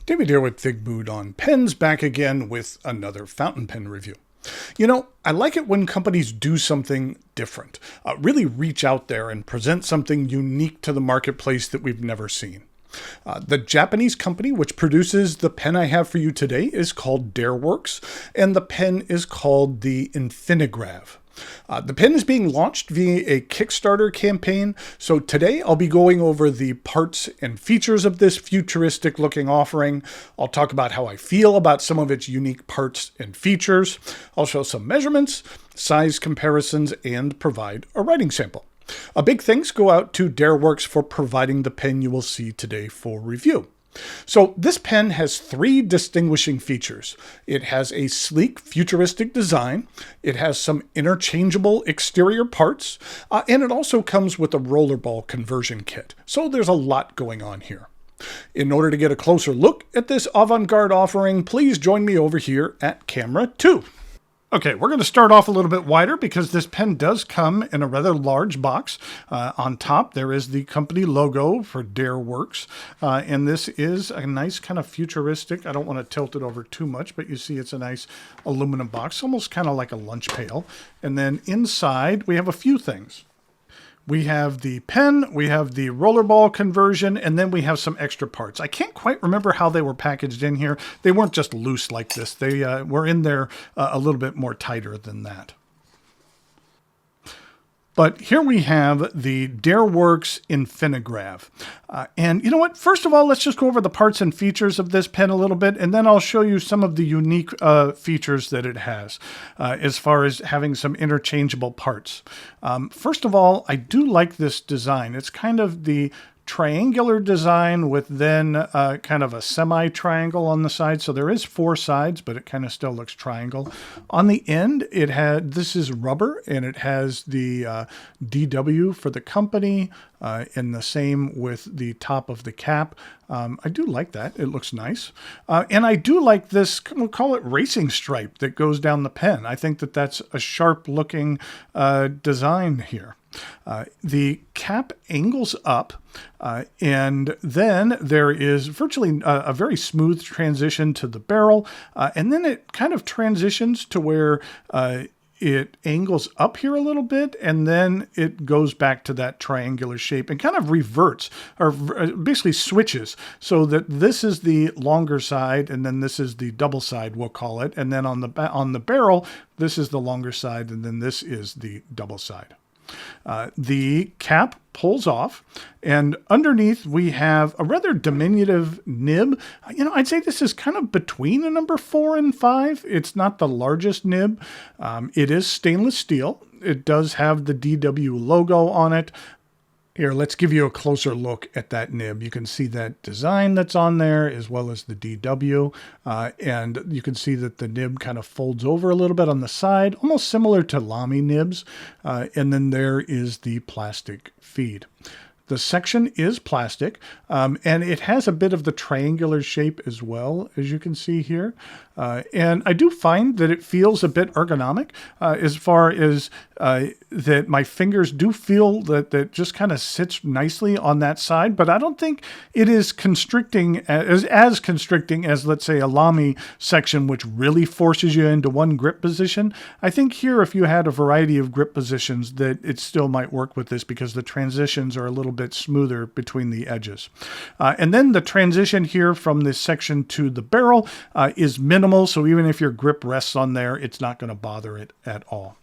David here with Figboot on Pens, back again with another fountain pen review. You know, I like it when companies do something different, really reach out there and present something unique to the marketplace that we've never seen. The Japanese company which produces the pen I have for you today is called Dareworks, and the pen is called the InfiniGrav. The pen is being launched via a Kickstarter campaign, so today I'll be going over the parts and features of this futuristic looking offering. I'll talk about how I feel about some of its unique parts and features. I'll show some measurements, size comparisons, and provide a writing sample. A big thanks go out to Dareworks for providing the pen you will see today for review. So this pen has three distinguishing features. It has a sleek, futuristic design, it has some interchangeable exterior parts, and it also comes with a rollerball conversion kit. So there's a lot going on here. In order to get a closer look at this avant-garde offering, please join me over here at camera 2. Okay, we're going to start off a little bit wider because this pen does come in a rather large box. On top, there is the company logo for Dareworks, and this is a nice kind of futuristic. I don't want to tilt it over too much, but you see it's a nice aluminum box, almost kind of like a lunch pail. And then inside, we have a few things. We have the pen, we have the rollerball conversion, and then we have some extra parts. I can't quite remember how they were packaged in here. They weren't just loose like this. They were in there a little bit more tighter than that. But here we have the Dareworks Infinigraph. And you know what? First of all, let's just go over the parts and features of this pen a little bit, and then I'll show you some of the unique features that it has as far as having some interchangeable parts. First of all, I do like this design. It's kind of the triangular design with then kind of a semi-triangle on the side. So there is four sides, but it kind of still looks triangle. On the end, this is rubber, and it has the DW for the company, and the same with the top of the cap. I do like that. It looks nice. And I do like this, we'll call it racing stripe that goes down the pen. I think that that's a sharp looking design here. The cap angles up, and then there is virtually a very smooth transition to the barrel, and then it kind of transitions to where it angles up here a little bit, and then it goes back to that triangular shape and kind of reverts, or basically switches, so that this is the longer side, and then this is the double side, we'll call it, and then on the barrel, this is the longer side, and then this is the double side. The cap pulls off, and underneath we have a rather diminutive nib. You know, I'd say this is kind of between a number 4 and 5. It's not the largest nib. It is stainless steel. It does have the DW logo on it. Here, let's give you a closer look at that nib. You can see that design that's on there as well as the DW. And you can see that the nib kind of folds over a little bit on the side, almost similar to Lamy nibs. And then there is the plastic feed. The section is plastic, and it has a bit of the triangular shape as well, as you can see here. And I do find that it feels a bit ergonomic as far as that my fingers do feel that just kind of sits nicely on that side, but I don't think it is constricting as constricting as, let's say, a Lamy section, which really forces you into one grip position. I think here, if you had a variety of grip positions, that it still might work with this because the transitions are a little bit smoother between the edges. And then the transition here from this section to the barrel is minimal, so even if your grip rests on there, it's not going to bother it at all.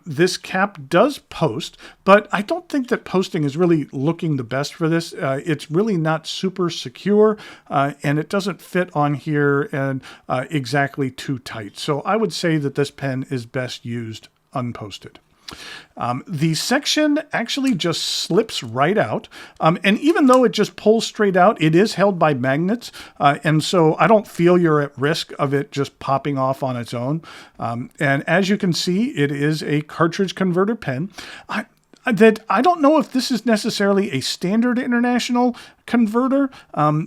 This cap does post, but I don't think that posting is really looking the best for this. It's really not super secure, and it doesn't fit on here and exactly too tight. So I would say that this pen is best used unposted. The section actually just slips right out, and even though it just pulls straight out, it is held by magnets, and so I don't feel you're at risk of it just popping off on its own. And as you can see, it is a cartridge converter pen. that I don't know if this is necessarily a standard international converter.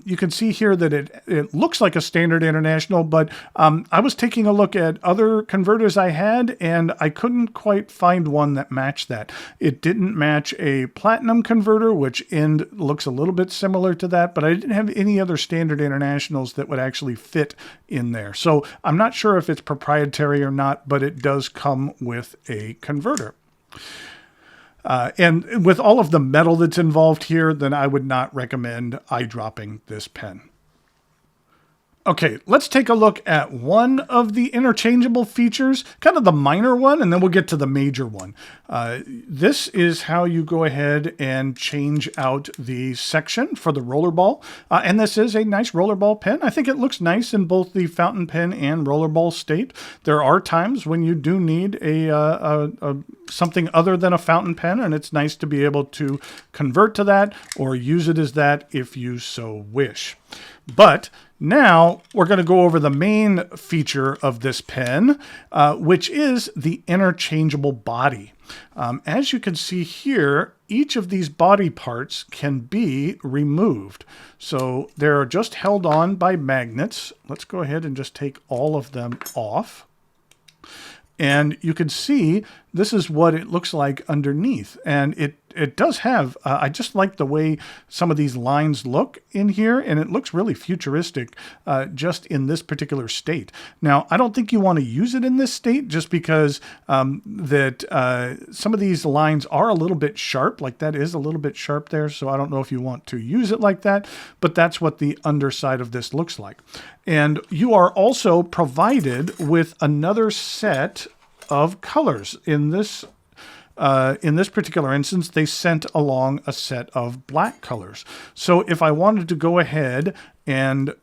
You can see here that it looks like a standard international, but I was taking a look at other converters I had, and I couldn't quite find one that matched that. It didn't match a platinum converter, which looks a little bit similar to that, but I didn't have any other standard internationals that would actually fit in there. So I'm not sure if it's proprietary or not, but it does come with a converter. And with all of the metal that's involved here, then I would not recommend eyedropping this pen. Okay, let's take a look at one of the interchangeable features, kind of the minor one, and then we'll get to the major one. This is how you go ahead and change out the section for the rollerball. And this is a nice rollerball pen. I think it looks nice in both the fountain pen and rollerball state. There are times when you do need something other than a fountain pen, and it's nice to be able to convert to that or use it as that if you so wish. But now we're going to go over the main feature of this pen, which is the interchangeable body. As you can see here, each of these body parts can be removed. So they're just held on by magnets. Let's go ahead and just take all of them off. And you can see this is what it looks like underneath. And it does have, I just like the way some of these lines look in here, and it looks really futuristic just in this particular state. Now, I don't think you want to use it in this state just because some of these lines are a little bit sharp, like that is a little bit sharp there. So I don't know if you want to use it like that, but that's what the underside of this looks like. And you are also provided with another set of colors. In this particular instance, they sent along a set of black colors. So if I wanted to go ahead and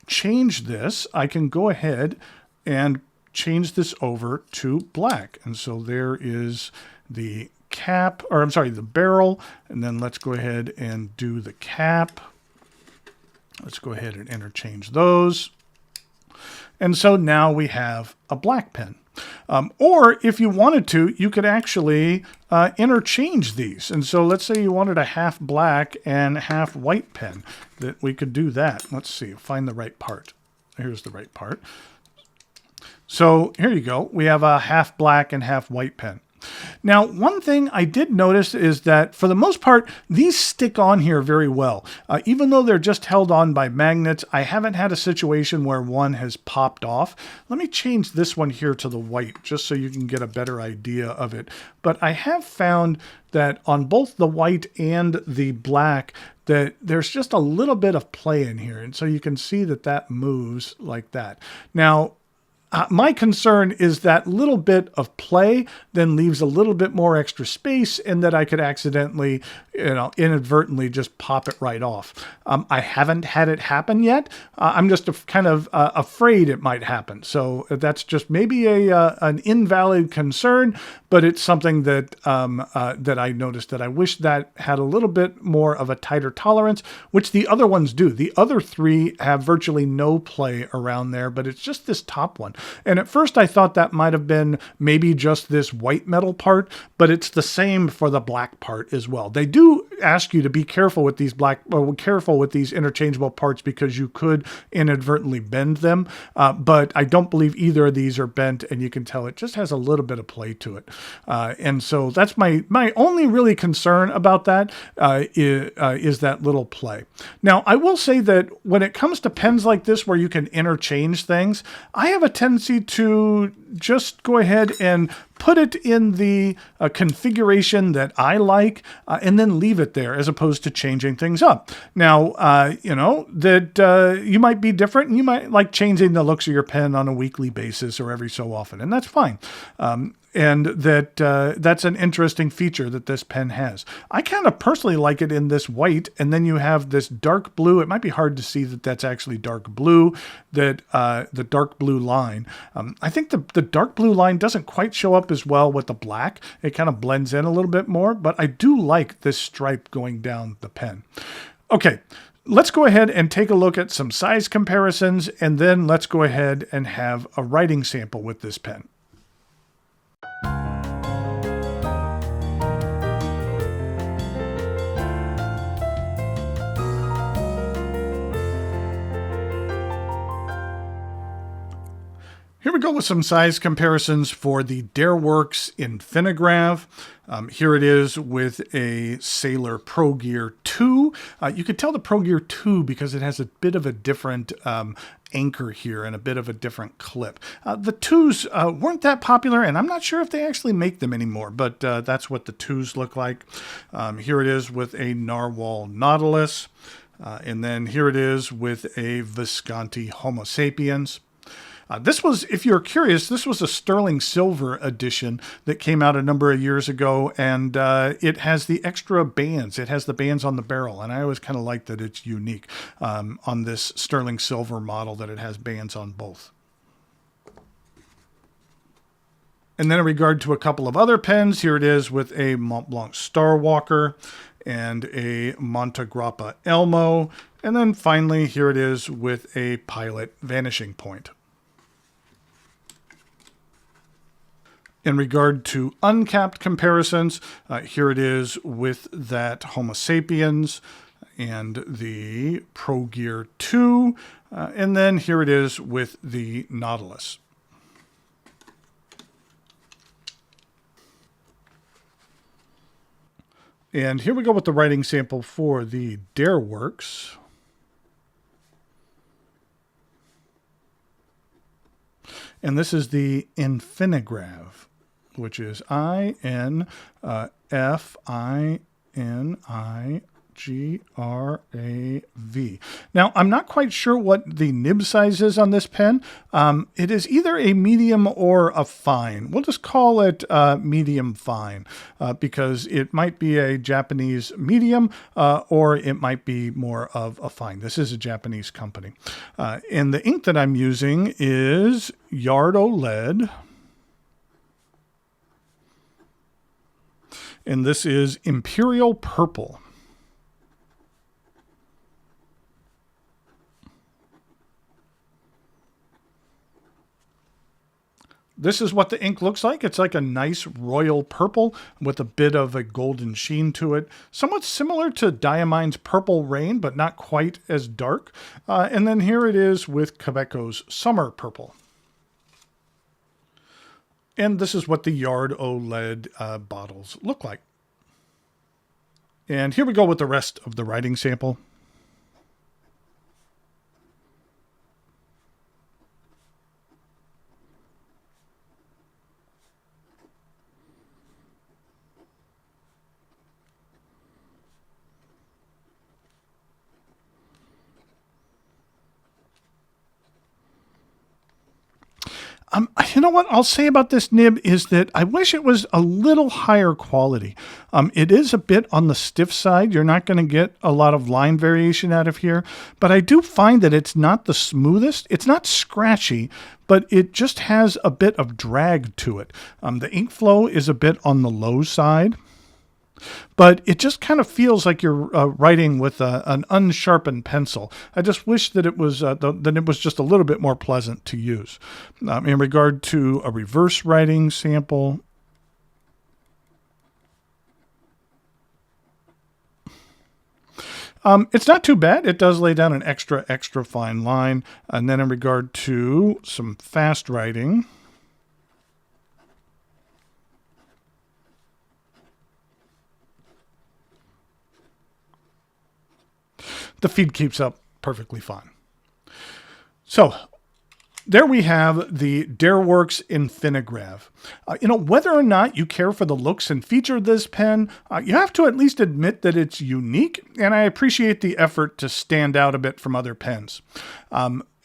change this, I can go ahead and change this over to black. And so there is the cap, or I'm sorry, the barrel. And then let's go ahead and do the cap. Let's go ahead and interchange those. And so now we have a black pen. Or if you wanted to, you could actually interchange these. And so let's say you wanted a half black and half white pen, that we could do that. Let's see, find the right part. Here's the right part. So here you go. We have a half black and half white pen. Now, one thing I did notice is that for the most part, these stick on here very well. Even though they're just held on by magnets, I haven't had a situation where one has popped off. Let me change this one here to the white just so you can get a better idea of it. But I have found that on both the white and the black, that there's just a little bit of play in here. And so you can see that that moves like that. Now, my concern is that little bit of play then leaves a little bit more extra space, and that I could accidentally, inadvertently just pop it right off. I haven't had it happen yet. I'm just kind of afraid it might happen. So that's just maybe an invalid concern, but it's something that that I noticed that I wish that had a little bit more of a tighter tolerance, which the other ones do. The other three have virtually no play around there, but it's just this top one. And at first I thought that might have been maybe just this white metal part, but it's the same for the black part as well. They do ask you to be careful with these interchangeable parts because you could inadvertently bend them. But I don't believe either of these are bent, and you can tell it just has a little bit of play to it. And so that's my only really concern about that is that little play. Now, I will say that when it comes to pens like this where you can interchange things, I have a tendency to just go ahead and put it in the configuration that I like and then leave it there as opposed to changing things up. Now, you might be different and you might like changing the looks of your pen on a weekly basis or every so often, and that's fine. And that's an interesting feature that this pen has. I kind of personally like it in this white, and then you have this dark blue. It might be hard to see that that's actually dark blue, that the dark blue line. I think the dark blue line doesn't quite show up as well with the black. It kind of blends in a little bit more, but I do like this stripe going down the pen. Okay. Let's go ahead and take a look at some size comparisons, and then let's go ahead and have a writing sample with this pen. Here we go with some size comparisons for the Dareworks InfiniGrav. Here it is with a Sailor Pro Gear 2. You could tell the Pro Gear 2 because it has a bit of a different anchor here and a bit of a different clip. The 2s weren't that popular, and I'm not sure if they actually make them anymore, but that's what the 2s look like. Here it is with a Narwhal Nautilus, and then here it is with a Visconti Homo sapiens. This was, if you're curious, this was a sterling silver edition that came out a number of years ago, and it has the extra bands. It has the bands on the barrel, and I always kind of like that it's unique on this sterling silver model that it has bands on both. And then in regard to a couple of other pens, here it is with a Mont Blanc Starwalker and a Montegrappa Elmo, and then finally here it is with a Pilot Vanishing Point. In regard to uncapped comparisons, here it is with that Homo sapiens and the Pro Gear 2, and then here it is with the Nautilus. And here we go with the writing sample for the Dareworks. And this is the InfiniGrav, which is InfiniGrav. Now, I'm not quite sure what the nib size is on this pen. It is either a medium or a fine. We'll just call it medium fine because it might be a Japanese medium or it might be more of a fine. This is a Japanese company. And the ink that I'm using is Yard OLED. And this is Imperial Purple. This is what the ink looks like. It's like a nice royal purple with a bit of a golden sheen to it. Somewhat similar to Diamine's Purple Rain, but not quite as dark. And then here it is with Kaweco's Summer Purple. And this is what the Yard OLED bottles look like. And here we go with the rest of the writing sample. You know what I'll say about this nib is that I wish it was a little higher quality. It is a bit on the stiff side. You're not going to get a lot of line variation out of here, but I do find that it's not the smoothest. It's not scratchy, but it just has a bit of drag to it. The ink flow is a bit on the low side. But it just kind of feels like you're writing with an unsharpened pencil. I just wish that it was just a little bit more pleasant to use. In regard to a reverse writing sample, it's not too bad. It does lay down an extra fine line. And then in regard to some fast writing, the feed keeps up perfectly fine. So there we have the Dareworks InfiniGrav. Whether or not you care for the looks and feature of this pen, you have to at least admit that it's unique, and I appreciate the effort to stand out a bit from other pens.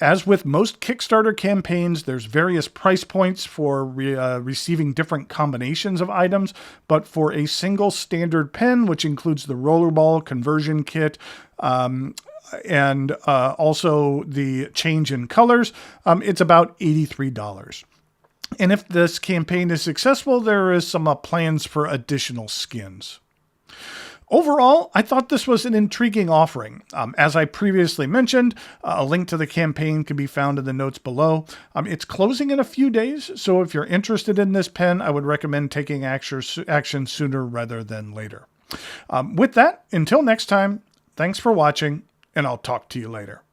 As with most Kickstarter campaigns, there's various price points for receiving different combinations of items, but for a single standard pen, which includes the rollerball conversion kit, and also the change in colors, it's about $83. And if this campaign is successful, there is some plans for additional skins. Overall, I thought this was an intriguing offering. As I previously mentioned, a link to the campaign can be found in the notes below. It's closing in a few days, so if you're interested in this pen, I would recommend taking action sooner rather than later. With that, until next time, thanks for watching, and I'll talk to you later.